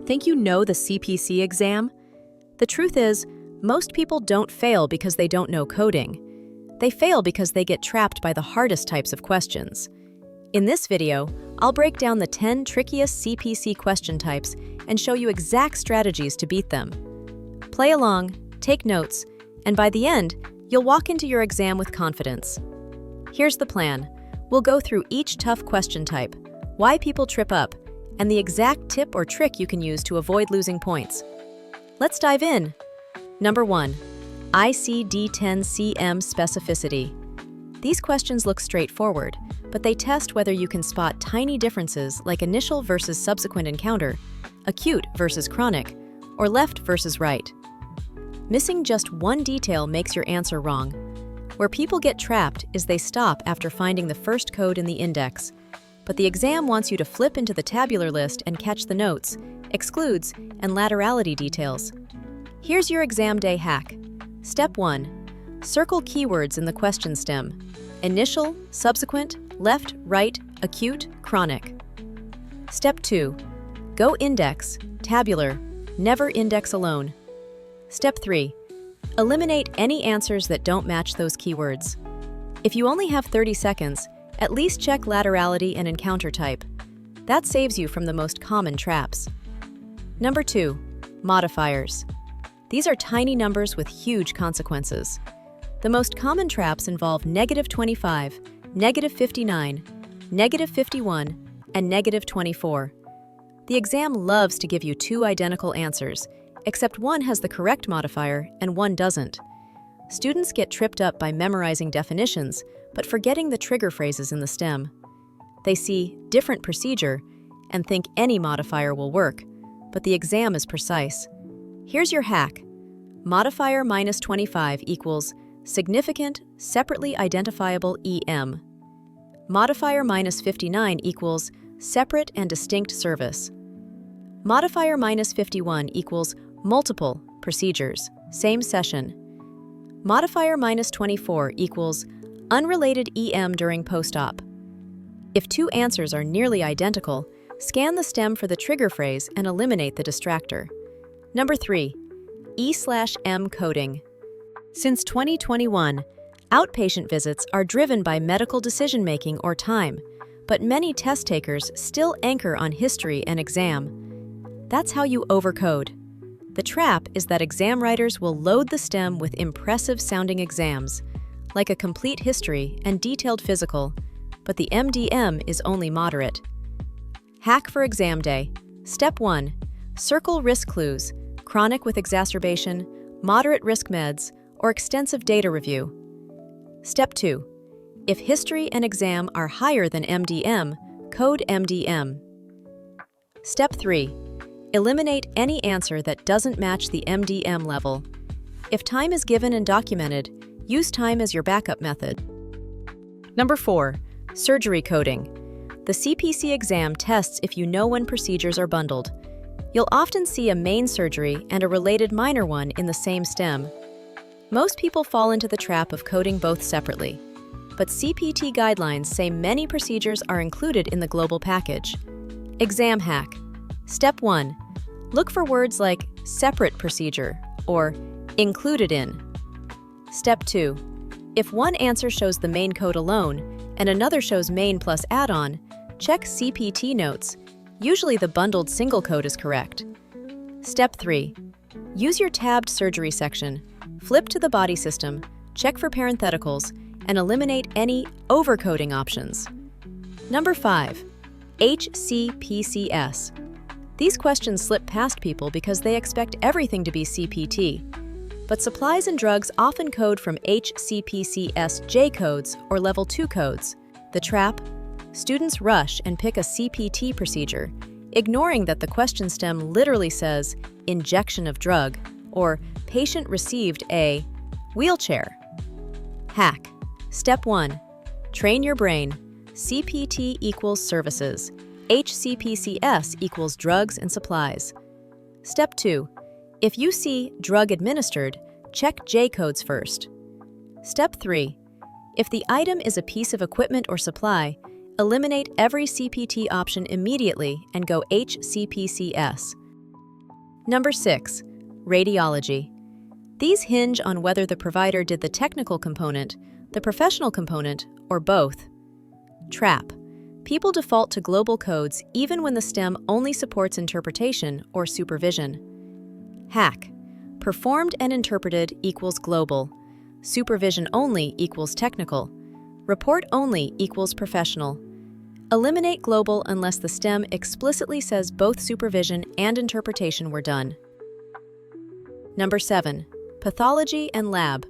Think you know the CPC exam? The truth is, most people don't fail because they don't know coding. They fail because they get trapped by the hardest types of questions. In this video, I'll break down the 10 trickiest CPC question types and show you exact strategies to beat them. Play along, take notes, and by the end, you'll walk into your exam with confidence. Here's the plan. We'll go through each tough question type, why people trip up, and the exact tip or trick you can use to avoid losing points. Let's dive in. Number 1. ICD-10-CM specificity. These questions look straightforward, but they test whether you can spot tiny differences like initial versus subsequent encounter, acute versus chronic, or left versus right. Missing just one detail makes your answer wrong. Where people get trapped is they stop after finding the first code in the index, but the exam wants you to flip into the tabular list and catch the notes, excludes, and laterality details. Here's your exam day hack. Step 1. Circle keywords in the question stem. Initial, subsequent, left, right, acute, chronic. Step 2. Go index, tabular, never index alone. Step 3. Eliminate any answers that don't match those keywords. If you only have 30 seconds, at least check laterality and encounter type. That saves you from the most common traps. Number 2. Modifiers. These are tiny numbers with huge consequences. The most common traps involve -25, -59, -51, and -24. The exam loves to give you two identical answers, except one has the correct modifier and one doesn't. Students get tripped up by memorizing definitions, but forgetting the trigger phrases in the stem. They see different procedure and think any modifier will work, but the exam is precise. Here's your hack. Modifier -25 equals significant, separately identifiable EM. Modifier -59 equals separate and distinct service. Modifier -51 equals multiple procedures, same session. Modifier -24 equals unrelated EM during post-op. If two answers are nearly identical, scan the stem for the trigger phrase and eliminate the distractor. Number 3. E/M coding. Since 2021, outpatient visits are driven by medical decision-making or time, but many test takers still anchor on history and exam. That's how you overcode. The trap is that exam writers will load the stem with impressive-sounding exams, like a complete history and detailed physical, but the MDM is only moderate. Hack for exam day. Step 1. Circle risk clues, chronic with exacerbation, moderate risk meds, or extensive data review. Step 2. If history and exam are higher than MDM, code MDM. Step 3. Eliminate any answer that doesn't match the MDM level. If time is given and documented, use time as your backup method. Number 4. Surgery coding. The CPC exam tests if you know when procedures are bundled. You'll often see a main surgery and a related minor one in the same stem. Most people fall into the trap of coding both separately, but CPT guidelines say many procedures are included in the global package. Exam hack. Step 1. Look for words like separate procedure or included in. Step 2. If one answer shows the main code alone and another shows main plus add-on, check CPT notes. Usually the bundled single code is correct. Step 3. Use your tabbed surgery section. Flip to the body system, check for parentheticals, and eliminate any overcoding options. Number 5. HCPCS. These questions slip past people because they expect everything to be CPT. But supplies and drugs often code from HCPCS J codes or level 2 codes. The trap? Students rush and pick a CPT procedure, ignoring that the question stem literally says injection of drug or patient received a wheelchair. Hack. Step 1. Train your brain. CPT equals services. HCPCS equals drugs and supplies. Step 2. If you see drug administered, check J codes first. Step 3. If the item is a piece of equipment or supply, eliminate every CPT option immediately and go HCPCS. Number 6. Radiology. These hinge on whether the provider did the technical component, the professional component, or both. Trap. People default to global codes even when the STEM only supports interpretation or supervision. Hack. Performed and interpreted equals global. Supervision only equals technical. Report only equals professional. Eliminate global unless the STEM explicitly says both supervision and interpretation were done. Number 7. Pathology and lab.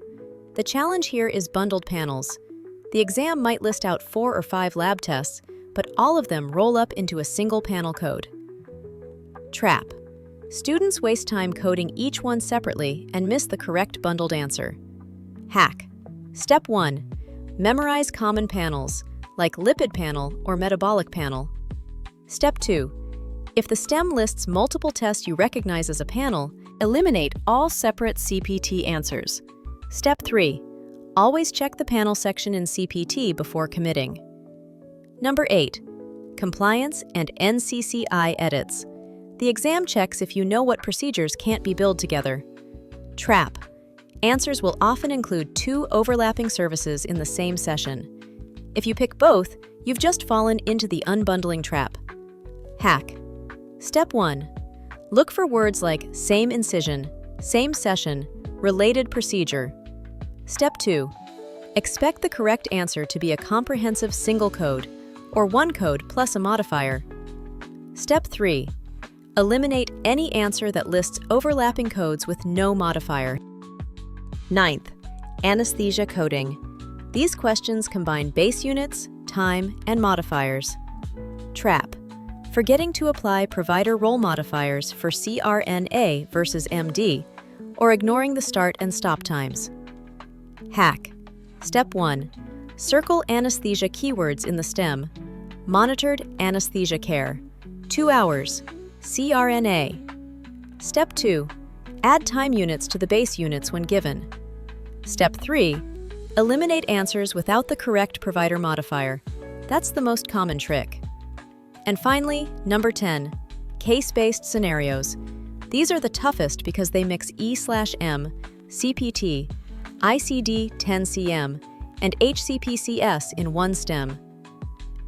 The challenge here is bundled panels. The exam might list out 4 or 5 lab tests, but all of them roll up into a single panel code. Trap. Students waste time coding each one separately and miss the correct bundled answer. Hack. Step 1. Memorize common panels, like lipid panel or metabolic panel. Step 2. If the STEM lists multiple tests you recognize as a panel, eliminate all separate CPT answers. Step 3. Always check the panel section in CPT before committing. Number 8. Compliance and NCCI edits. The exam checks if you know what procedures can't be billed together. Trap. Answers will often include 2 overlapping services in the same session. If you pick both, you've just fallen into the unbundling trap. Hack. Step 1. Look for words like same incision, same session, related procedure. Step 2. Expect the correct answer to be a comprehensive single code, or one code plus a modifier. Step 3. Eliminate any answer that lists overlapping codes with no modifier. 9th. Anesthesia coding. These questions combine base units, time, and modifiers. Trap. Forgetting to apply provider role modifiers for CRNA versus MD, or ignoring the start and stop times. Hack. Step 1. Circle anesthesia keywords in the STEM. Monitored anesthesia care. 2 hours. CRNA. Step 2. Add time units to the base units when given. Step 3. Eliminate answers without the correct provider modifier. That's the most common trick. And finally, number 10. Case-based scenarios. These are the toughest because they mix E/M, CPT, ICD-10-CM, and HCPCS in one STEM.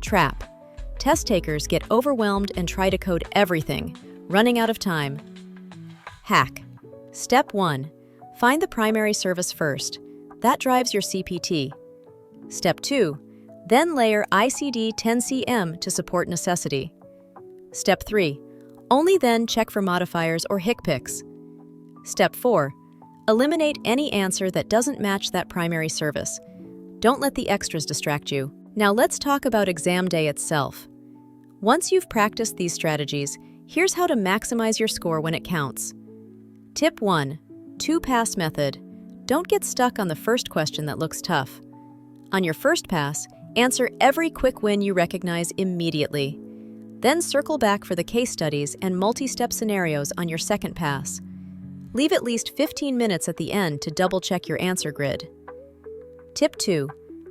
Trap. Test takers get overwhelmed and try to code everything, running out of time. Hack. Step 1. Find the primary service first. That drives your CPT. Step 2. Then layer ICD-10-CM to support necessity. Step 3. Only then check for modifiers or HCPCS. Step 4. Eliminate any answer that doesn't match that primary service. Don't let the extras distract you. Now let's talk about exam day itself. Once you've practiced these strategies, here's how to maximize your score when it counts. Tip 1. 2-pass method. Don't get stuck on the first question that looks tough. On your first pass, answer every quick win you recognize immediately. Then circle back for the case studies and multi-step scenarios on your second pass. Leave at least 15 minutes at the end to double-check your answer grid. Tip 2.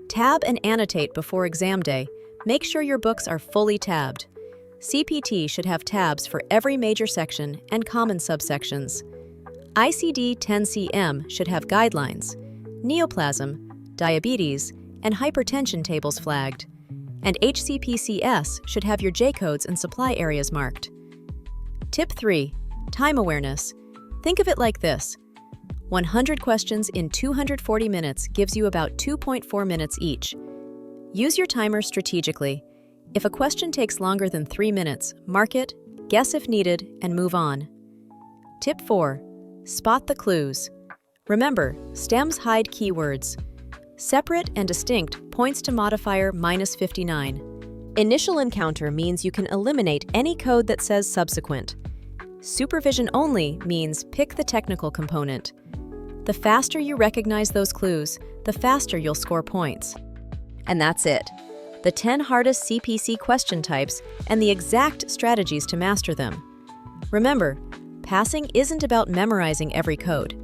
Tab and annotate before exam day. Make sure your books are fully tabbed. CPT should have tabs for every major section and common subsections. ICD-10-CM should have guidelines, neoplasm, diabetes, and hypertension tables flagged. And HCPCS should have your J-codes and supply areas marked. Tip 3. Time awareness. Think of it like this. 100 questions in 240 minutes gives you about 2.4 minutes each. Use your timer strategically. If a question takes longer than 3 minutes, mark it, guess if needed, and move on. Tip 4. Spot the clues. Remember, STEMs hide keywords. Separate and distinct points to modifier -59. Initial encounter means you can eliminate any code that says subsequent. Supervision only means pick the technical component. The faster you recognize those clues, the faster you'll score points. And that's it. The 10 hardest CPC question types and the exact strategies to master them. Remember, passing isn't about memorizing every code.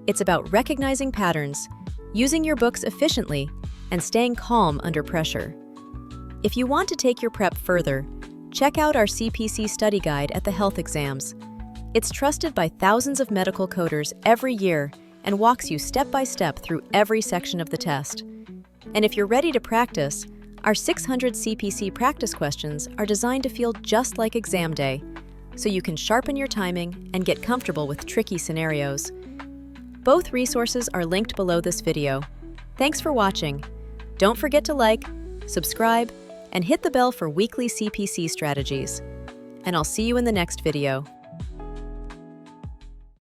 It's about recognizing patterns, using your books efficiently, and staying calm under pressure. If you want to take your prep further, check out our CPC study guide at the health exams. It's trusted by thousands of medical coders every year and walks you step by step through every section of the test. And if you're ready to practice, our 600 CPC practice questions are designed to feel just like exam day, so you can sharpen your timing and get comfortable with tricky scenarios. Both resources are linked below this video. Thanks for watching. Don't forget to like, subscribe, and hit the bell for weekly CPC strategies. And I'll see you in the next video.